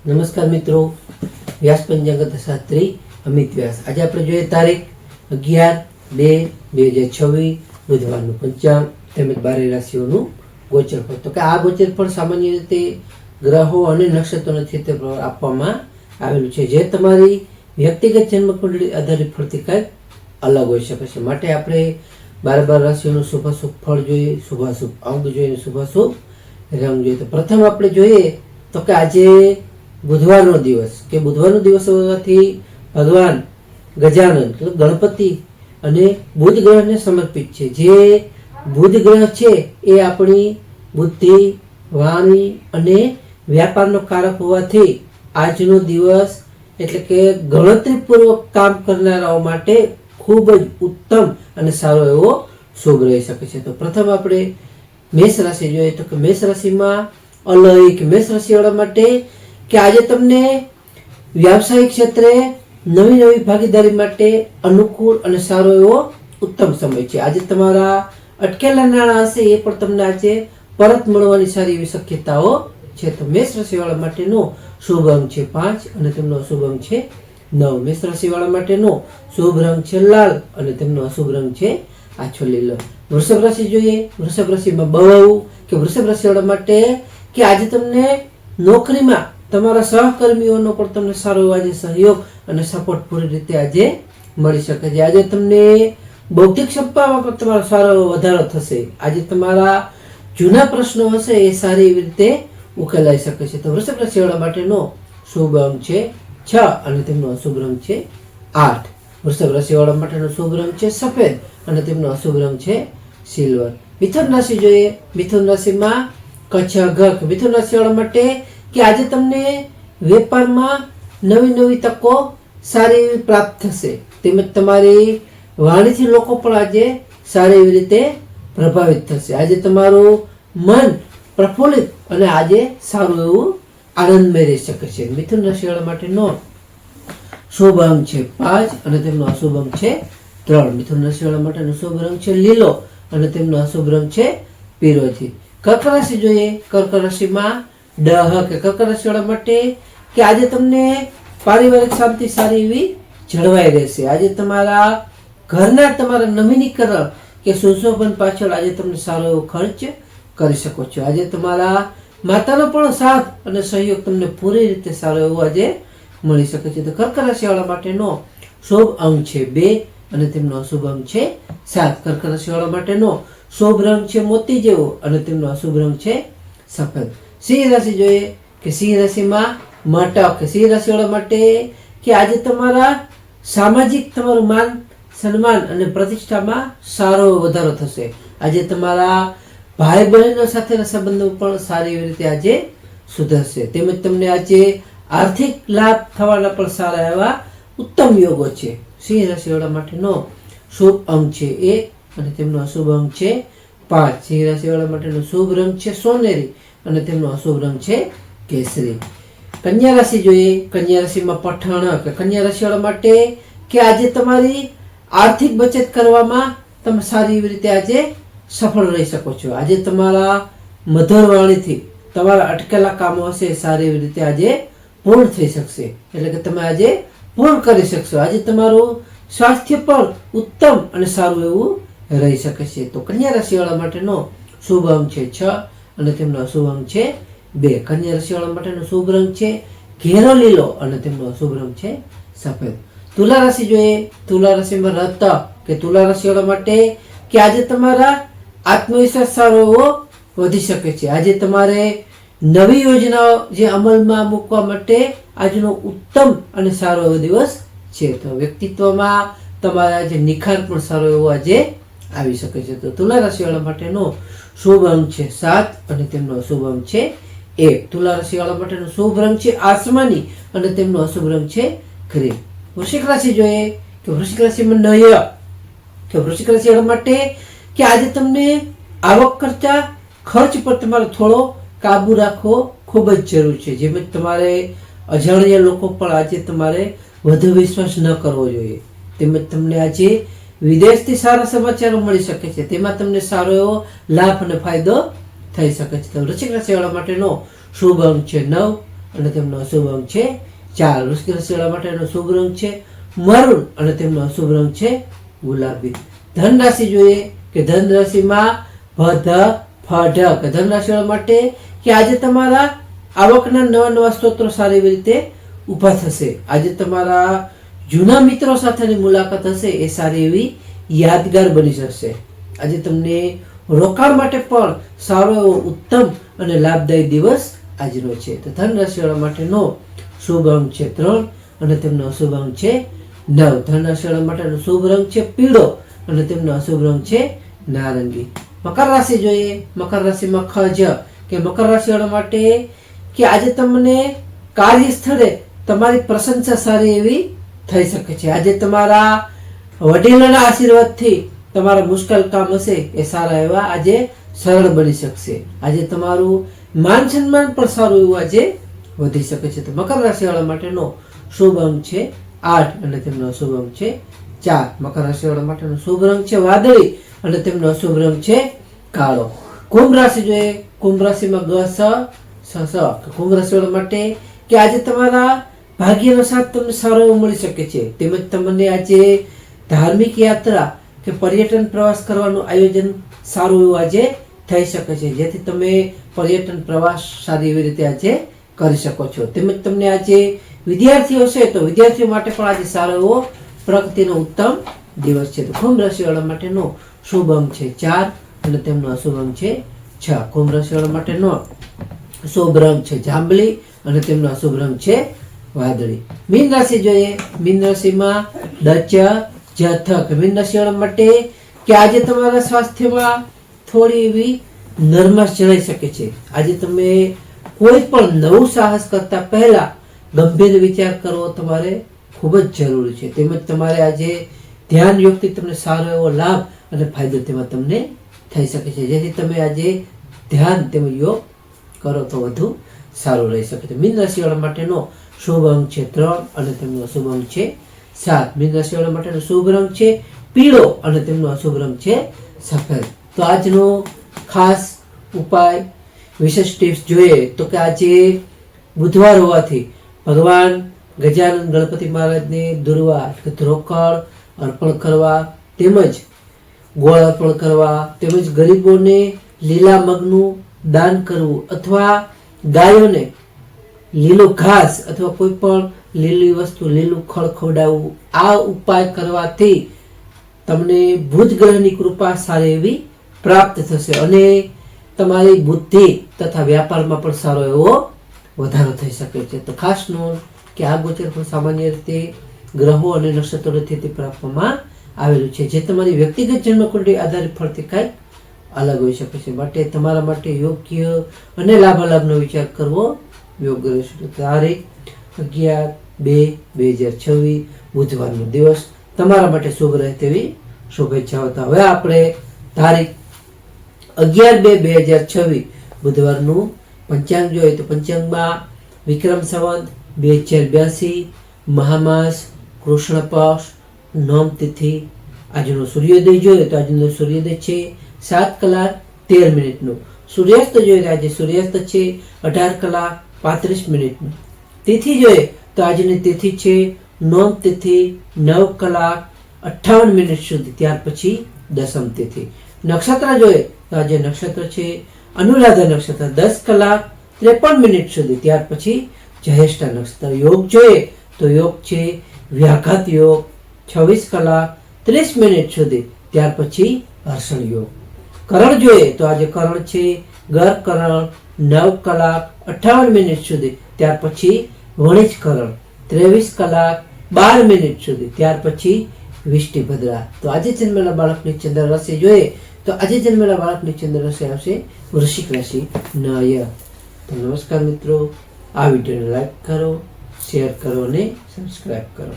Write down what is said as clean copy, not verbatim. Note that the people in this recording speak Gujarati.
નમસ્કાર મિત્રો, વ્યાસ પંચાંગ શાસ્ત્રી અમિત વ્યાસ. આજે આપણે જોઈએ તારીખ 11/2/2026 બુધવારનું પંચાંગ તેમજ 12 રાશિઓનું ગોચરફળ. તો કે આ ગોચરફળ સામાન્ય રીતે ગ્રહો અને નક્ષત્રોના ક્ષેત્રે આપવામાં આવેલું છે, જે તમારી વ્યક્તિગત જન્મકુંડળી આધારિત ફળથી કંઈક અલગ હોઈ શકે છે. માટે આપણે 12 રાશિઓનું શુભાશુભ ફળ જોઈએ, શુભાશુભ અંગ જોઈએ, શુભાશુભ રંગ જોઈએ. તો પ્રથમ આપણે જોઈએ તો કે આજે બુધવારનો દિવસ હોવાથી ભગવાન ગજાનન એટલે ગણપતિ અને બુધ ગ્રહને સમર્પિત છે. જે બુધ ગ્રહ છે એ આપણી બુદ્ધિ, વાણી અને વ્યાપારનો કારક હોવાથી આજનો દિવસ એટલે કે ગણતરીપૂર્વક કામ કરનારાઓ માટે ખૂબ જ ઉત્તમ અને સારો એવો શુભ રહી શકે છે. તો પ્રથમ આપણે મેષ રાશિ જોઈએ તો કે મેષ રાશિમાં અલૌકિક મેષ રાશિવાળા માટે કે આજે તમને વ્યવસાયિક ક્ષેત્રે નવી ભાગીદારી માટે અનુકૂળ અને સારો એવો ઉત્તમ સમય છે. આજે તમારા અટકેલા નાણાં હશે એ પણ તમને આજે પરત મળવાની સારી એવી શક્યતાઓ છે. તો મેષ રાશિવાળા માટેનો શુભ અંક છે 5 અને તેમનો અશુભ અંક છે 9. મેષ રાશિવાળા માટેનો શુભ રંગ છે લાલ અને તેમનો અશુભ રંગ છે આછો લીલો. વૃષભ રાશિ જોઈએ. વૃષભ રાશિમાં બહુ કે વૃષભ રાશિવાળા માટે કે આજે તમને નોકરીમાં તમારા સહકર્મીઓનો પણ તમને સારો એવો આજે સહયોગ અને સપોર્ટ પૂરી રીતે આજે મળી શકે છે. આજે તમને બૌદ્ધિક ક્ષમતામાં પણ તમારો સારો એવો વધારો થશે. આજે તમારા જૂના પ્રશ્નો હશે એ સારી એવી રીતે ઉકેલાઈ શકે છે. તો વૃષભ રાશિવાળા માટેનો શુભ અંક છે 6 અને તેમનો અશુભ રંગ છે 8. વૃષભ રાશિવાળા માટેનો શુભ રંગ છે સફેદ અને તેમનો અશુભ રંગ છે સિલ્વર. મિથુન રાશિ જોઈએ. મિથુન રાશિમાં કચ્છ ઘ. મિથુન રાશિવાળા માટે કે આજે તમને વેપારમાં નવી તકો સારી એવી પ્રાપ્ત થશે. તેમજ તમારી વાણીથી લોકો પણ આજે સારી એવી રીતે પ્રભાવિત થશે. આજે તમારું મન પ્રફુલ્લિત અને આજે સારું એવું આનંદમય રહી શકે છે. મિથુન રાશિવાળા માટેનો શુભ અંક છે 5 અને તેમનો અશુભ અંક છે 3. મિથુન રાશિવાળા માટેનો શુભ રંગ છે લીલો અને તેમનો અશુભ રંગ છે પીરોજી. કર્ક રાશિ જોઈએ. કર્ક રાશિમાં કર્ક રાશિવાળા માટે કે આજે તમને પારિવારિક શાંતિ સારી એવી જળવાઈ રહેશે. આજે તમારા ઘરના તમારા નવીનીકરણ કે સુશોભન પાછળ આજે તમને સારો એવો ખર્ચ કરી શકો છો. આજે તમારા માતાનો પણ સાથ અને સહયોગ તમને પૂરી રીતે સારો એવો આજે મળી શકે છે. તો કર્ક રાશિવાળા માટેનો શુભ અંક છે 2 અને તેમનો અશુભ અંક છે 7. કર્ક રાશિવાળા માટેનો શુભ રંગ છે મોતી જેવો અને તેમનો અશુભ રંગ છે સફેદ. સિંહ રાશિ જોઈએ કે સિંહ રાશિમાં મટક. સિંહ રાશિવાળા માટે કે આજે તમારા સામાજિક તમારું માન સન્માન અને પ્રતિષ્ઠામાં સારો વધારો થશે. આજે તમારા ભાઈ બહેનો સાથેના સંબંધો પણ સારી એવી રીતે આજે સુધરશે. તેમજ તમને આજે આર્થિક લાભ થવાના પણ સારા એવા ઉત્તમ યોગો છે. સિંહ રાશિવાળા માટેનો શુભ અંક છે 1 અને તેમનો અશુભ અંક છે 5. સિંહ રાશિવાળા માટેનો શુભ રંગ છે સોનેરી અને તેમનો અશુભ રંગ છે કેસરી. કન્યા રાશિ જોઈએ. કન્યા રાશિમાં પઠાણ. કન્યા રાશિવાળા માટે કે આજે તમારી આર્થિક બચત કરવામાં તમે સારી એવી રીતે આજે સફળ રહી શકો છો. આજે તમારા મધુર વાણીથી તમારા અટકેલા કામો હશે સારી એવી રીતે આજે પૂર્ણ થઈ શકશે. એટલે કે તમે આજે પૂર્ણ કરી શકશો. આજે તમારું સ્વાસ્થ્ય પણ ઉત્તમ અને સારું એવું રહી શકે છે. તો કન્યા રાશિવાળા માટેનો શુભ અંક છે 6 અને તેમનો અશુભ અંક છે 2. કન્યા રાશિવાળા માટેનો શુભ રંગ છે ઘેરો લીલો અને તેમનો અશુભ રંગ છે સફેદ. તુલા રાશિ જોઈએ. તુલા રાશિમાં રત કે તુલા રાશિવાળા માટે કે આજે તમારા આત્મવિશ્વાસ સારો એવો વધી શકે છે. આજે તમારે નવી યોજનાઓ જે અમલમાં મૂકવા માટે આજનો ઉત્તમ અને સારો એવો દિવસ છે. તો વ્યક્તિત્વમાં તમારા જે નિખાર પણ સારો એવો આજે આવી શકે છે. તો તુલા રાશિવાળા માટેનો શુભ અંક છે 7 અને તેમનો અશુભ અંક છે 1. તુલા રાશિવાળા માટેનો શુભ રંગ છે આસમાની અને તેમનો અશુભ રંગ છે ગ્રે. વૃશ્ચિક રાશિ જોઈએ કે વૃશ્ચિક રાશિમાં નય કે વૃશ્ચિક રાશિવાળા માટે કે આજે તમને આવક કરતા ખર્ચ પર તમારે થોડો કાબુ રાખવો ખૂબ જ જરૂર છે. જેમ તમારે અજાણ્યા લોકો પર આજે તમારે વધુ વિશ્વાસ ન કરવો જોઈએ. તેમજ તમને આજે વિદેશથી સારા સમાચારો મળી શકે છે. તેમાં તમને સારો એવો લાભ અને ફાયદો થઈ શકે છે. તો વૃશ્ચિક રાશિવાળા માટેનો શુભ અંક છે 9 અને તેમનો અશુભ અંક છે 4. વૃશ્ચિક રાશિવાળા માટેનો શુભ રંગ છે મરૂન અને તેમનો અશુભ રંગ છે ગુલાબી. ધન રાશિ જોઈએ કે ધન રાશિમાં કે ધન રાશિવાળા માટે કે આજે તમારા આવકના નવા સ્ત્રોતો સારી એવી રીતે ઊભા થશે. આજે તમારા જૂના મિત્રો સાથેની મુલાકાત હશે એ સારી એવી યાદગાર બની જશે. આજે તમને રોકાણ માટે પણ સારો એવો ઉત્તમ અને લાભદાયી દિવસ આજનો છે. તો ધન રાશિવાળા માટેનો શુભ અંક છે 3 અને તેમનો અશુભ અંક છે 9. ધન રાશિવાળા માટેનો શુભ રંગ છે પીળો અને તેમનો અશુભ રંગ છે નારંગી. મકર રાશિ જોઈએ. મકર રાશિમાં કે મકર રાશિવાળા માટે કે આજે તમને કાર્યસ્થળે તમારી પ્રશંસા સારી એવી થઈ શકે છે. આજે તમારા વડીલોના આશીર્વાદથી તમારા મુશ્કેલ કામ હશે એ સારા એવા આજે સરળ બની શકશે. આજે તમારું માન સન્માન પણ સારું એવું આજે વધી શકે છે. તો મકર રાશિવાળા માટેનો શુભ અંક છે 8 અને તેમનો અશુભ અંક છે 4. મકર રાશિવાળા માટેનો શુભ રંગ છે વાદળી અને તેમનો અશુભ રંગ છે કાળો. કુંભ રાશિ જોઈએ. કુંભ રાશિમાં કુંભ રાશિવાળા માટે કે આજે તમારા ભાગ્યનો સાથ તમને સારો એવો મળી શકે છે. તેમજ તમને આજે ધાર્મિક યાત્રા કે પર્યટન પ્રવાસ કરવાનું આયોજન સારું એવું આજે થઈ શકે છે, જેથી તમે પર્યટન પ્રવાસ સારી એવી રીતે આજે કરી શકો છો. તેમજ તમને આજે વિદ્યાર્થીઓ છે તો વિદ્યાર્થીઓ માટે પણ આજે સારો એવો પ્રગતિનો ઉત્તમ દિવસ છે. તો કુંભ રાશિવાળા માટેનો શુભ અંક છે 4 અને તેમનો અશુભ અંક છે 6. કુંભ રાશિવાળા માટેનો શુભ રંગ છે જાંબલી અને તેમનો અશુભ રંગ છે વાદળી. મીન રાશિ જોઈએ. મીન રાશિમાં મીન રાશિવાળા માટે કે આજે તમારા સ્વાસ્થ્યમાં થોડી એવી નરમાશ જણાઈ શકે છે. આજે તમે કોઈ પણ નવું સાહસ કરતા પહેલા ગંભીર વિચાર કરવો તમારે ખૂબ જ જરૂરી છે. તેમજ તમારે આજે ધ્યાન યોગથી તમને સારો એવો લાભ અને ફાયદો તેમાં તમને થઈ શકે છે, જેથી તમે આજે ધ્યાન તેમજ યોગ કરો તો વધુ સારું રહી શકે છે. મીન રાશિવાળા માટેનો શુભ અંક છે 3 અને તેમનો અશુભ અંક છે 7. મીન રાશિવાળા માટેનો શુભ રંગ છે પીળો અને તેમનો અશુભ રંગ છે સફેદ. તો આજનો ખાસ ઉપાય વિશેષ ટિપ્સ જોઈએ તો કે આજે બુધવાર હોવાથી ભગવાન ગજાનંદ ગણપતિ મહારાજને દુર્વા ધ્રોકળ અર્પણ કરવા, તેમજ ગોળ અર્પણ કરવા, તેમજ ગરીબોને લીલા મગનું દાન કરવું અથવા ગાયોને લીલું ઘાસ અથવા કોઈ પણ લીલી વસ્તુ લીલું ખળ ખવડાવવું. આ ઉપાય કરવાથી તમને બુધ ગ્રહની કૃપા સારી એવી પ્રાપ્ત થશે અને તમારી બુદ્ધિ તથા વ્યાપારમાં પણ સારો એવો વધારો થઈ શકે છે. તો ખાસ નોંધ કે આ ગોચર પણ સામાન્ય રીતે ગ્રહો અને નક્ષત્રોની સ્થિતિ પર આપવામાં આવેલું છે, જે તમારી વ્યક્તિગત જન્મકુંડળી આધારિત ફળથી કાંઈક અલગ હોઈ શકે છે. માટે તમારા માટે યોગ્ય અને લાભાલાભનો વિચાર કરવો યોગ્ય રહેશે. તારીખ 11/2/2026 બુધવારનો દિવસ તમારા માટે શુભ રહે તેવી શુભેચ્છાઓ. હવે આપણે તારીખ 11/2/2026 બુધવારનું પંચાંગ જોઈએ તો પંચાંગમાં વિક્રમ સંવત 2082 મહામાસ કૃષ્ણ પક્ષ નોમ તિથિ. આજનો સૂર્યોદય જોઈએ તો આજનો સૂર્યોદય છે 7:13 સૂર્યાસ્ત જોઈએ તો આજે સૂર્યાસ્ત છે 18:35. તિથિ જોઈએ તો આજની તિથિ છે નોમ તિથિ 9:58 સુધી, ત્યાર પછી દસમ તિથિ. નક્ષત્ર જોઈએ તો આજે નક્ષત્ર છે અનુરાધા નક્ષત્ર 10:53 સુધી, ત્યાર પછી જ્યેષ્ઠા નક્ષત્ર. યોગ જોઈએ તો યોગ છે વ્યાઘાત યોગ 26:30 સુધી, ત્યાર પછી હર્ષણ યોગ. કરણ જોઈએ તો આજે કરણ છે ગર કરણ 9:58 સુધી, ત્યાર પછી વણિજ કરણ 23:12 સુધી, ત્યાર પછી વિષ્ટિભદ્રા. તો આજે જન્મેલા બાળકની ચંદ્ર રાશિ જોઈએ તો આજે જન્મેલા બાળકની ચંદ્ર રાશિ આવશે વૃશ્ચિક રાશિ નય. તો નમસ્કાર મિત્રો, આ વિડીયોને લાઈક કરો, શેર કરો અને સબસ્ક્રાઈબ કરો.